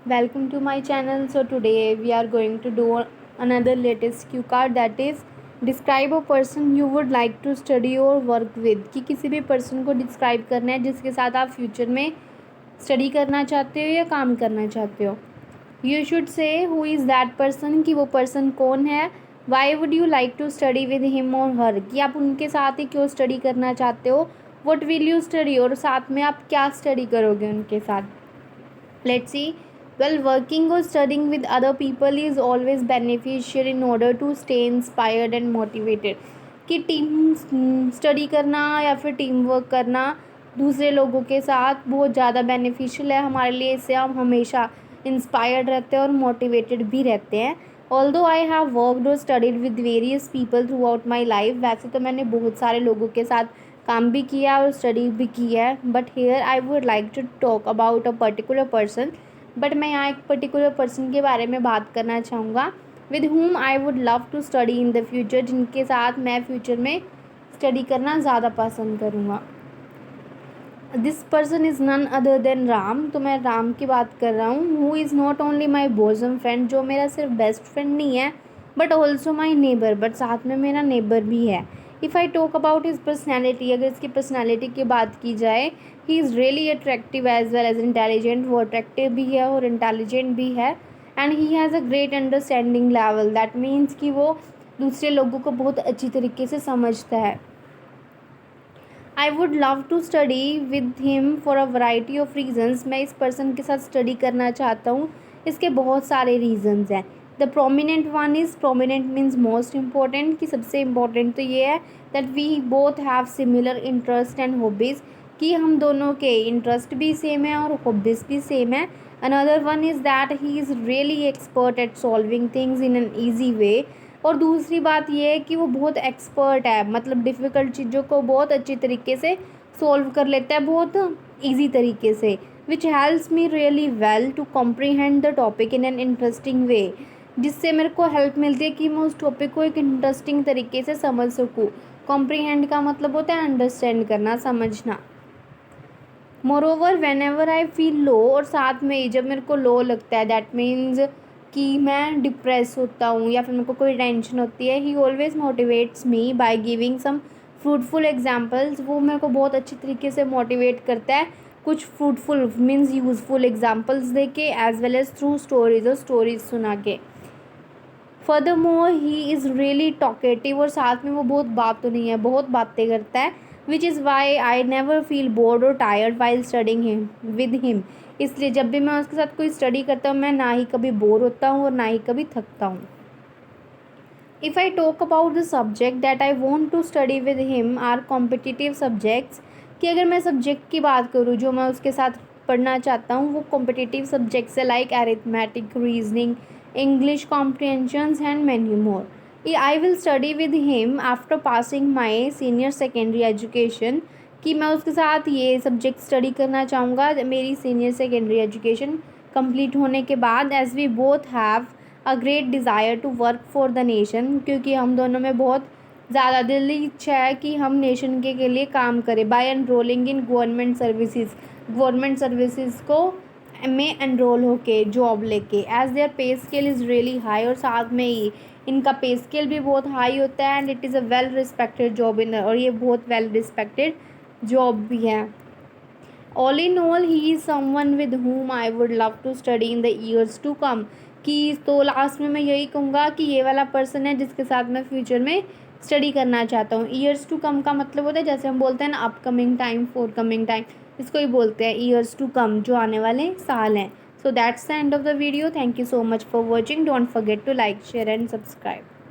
Welcome to my channel. So today we are going to do another latest cue card, that is describe a person you would like to study or work with। कि किसी भी person को describe करना है जिसके साथ आप future में study करना चाहते हो या काम करना चाहते हो। You should say who is that person, कि वो person कौन है। Why would you like to study with him or her, कि आप उनके साथ ही क्यों study करना चाहते हो। What will you study, और साथ में आप क्या study करोगे उनके साथ। Let's see. Well, working or studying with other people is always beneficial in order to stay inspired and motivated। कि टीम स्टडी करना या फिर टीम वर्क करना दूसरे लोगों के साथ बहुत ज़्यादा बेनिफिशियल है हमारे लिए। इससे हम हमेशा इंस्पायर्ड रहते हैं और मोटिवेटेड भी रहते हैं। ऑल्दो आई हैव वर्कड और studied with various people through out my life. वैसे तो मैंने बहुत सारे लोगों के साथ काम भी किया और स्टडी भी किया है, but here I would like to talk about a particular person. But मैं यहाँ एक पर्टिकुलर पर्सन के बारे में बात करना चाहूँगा with whom I would love to study in the future, जिनके साथ मैं फ्यूचर में स्टडी करना ज़्यादा पसंद करूँगा। This person is none other than Ram. तो मैं राम की बात कर रहा हूँ। Who is not only my bosom friend, जो मेरा सिर्फ बेस्ट फ्रेंड नहीं है but also my neighbour, but साथ में मेरा नेबर भी है। If I talk about his personality, अगर इसकी पर्सनैलिटी की बात की जाए, he is really attractive as well as intelligent. वो अट्रैक्टिव भी है और इंटेलिजेंट भी है। And he has a great understanding level, that means कि वो दूसरे लोगों को बहुत अच्छी तरीके से समझता है। I would love to study with him for a variety of reasons. मैं इस पर्सन के साथ स्टडी करना चाहता हूँ, इसके बहुत सारे रीजन्स हैं। The prominent one is, prominent means most important, कि सबसे इम्पॉर्टेंट तो ये है that we both have similar interest and hobbies, कि हम दोनों के इंटरेस्ट भी सेम है और हॉबीज़ भी सेम है। Another one is that he is really expert at solving things in an easy way. और दूसरी बात ये है कि वो बहुत एक्सपर्ट है, मतलब डिफ़िकल्ट चीज़ों को बहुत अच्छी तरीके से सॉल्व कर लेता है, बहुत ईजी तरीके से। Which helps me really well to comprehend the topic in an interesting way, जिससे मेरे को हेल्प मिलती है कि मैं उस टॉपिक को एक इंटरेस्टिंग तरीके से समझ सकूँ। कॉम्प्रीहेंड का मतलब होता है अंडरस्टैंड करना, समझना। More over when ever I feel low, और साथ में जब मेरे को लो लगता है, दैट मीन्स कि मैं डिप्रेस होता हूँ या फिर मेरे को कोई टेंशन होती है, he always motivates me by giving some fruitful examples. वो मेरे को बहुत अच्छी तरीके से मोटिवेट करता है, कुछ फ्रूटफुल मीन्स यूज़फुल एग्जाम्पल्स दे के, as well as through stories, और स्टोरीज सुना के। Furthermore he is really talkative, और साथ में वो बहुत बात तो नहीं है, बहुत बातें करता है। Which is why I never feel bored और tired while studying him with him. इसलिए जब भी मैं उसके साथ कोई स्टडी करता हूँ, मैं ना ही कभी बोर होता हूँ और ना ही कभी थकता हूँ। If I talk about the subject that I want to study with him are competitive subjects, कि अगर मैं सब्जेक्ट की बात करूँ जो मैं उसके साथ पढ़ना चाहता हूँ, वो कॉम्पिटिटिव सब्जेक्ट्स है, like arithmetic, reasoning, English comprehensions and many more. I will study with him after passing my senior secondary education, कि मैं उसके साथ ये सब्जेक्ट स्टडी करना चाहूँगा मेरी सीनियर सेकेंडरी एजुकेशन कंप्लीट होने के बाद, as we both have a great desire to work for the nation, क्योंकि हम दोनों में बहुत ज़्यादा दिली इच्छा है कि हम नेशन के लिए काम करें। By enrolling in government services, government services को में एनरोल होके जॉब लेके, as their pay scale is really high, और साथ में ही इनका पे स्केल भी बहुत हाई होता है। And it is a well respected job in, और ये बहुत वेल रिस्पेक्टेड जॉब भी है। All in all he is someone with whom I would love to study in the years to come, कि तो लास्ट में मैं यही कहूँगा कि ये वाला पर्सन है जिसके साथ मैं फ्यूचर में स्टडी करना चाहता हूँ। ईयर्स टू कम का मतलब होता है, जैसे हम बोलते हैं ना upcoming time, four coming time, इसको ही बोलते हैं ईयर्स टू कम, जो आने वाले साल हैं। So that's the end of the video. Thank you so much for watching. Don't forget to like, share and subscribe.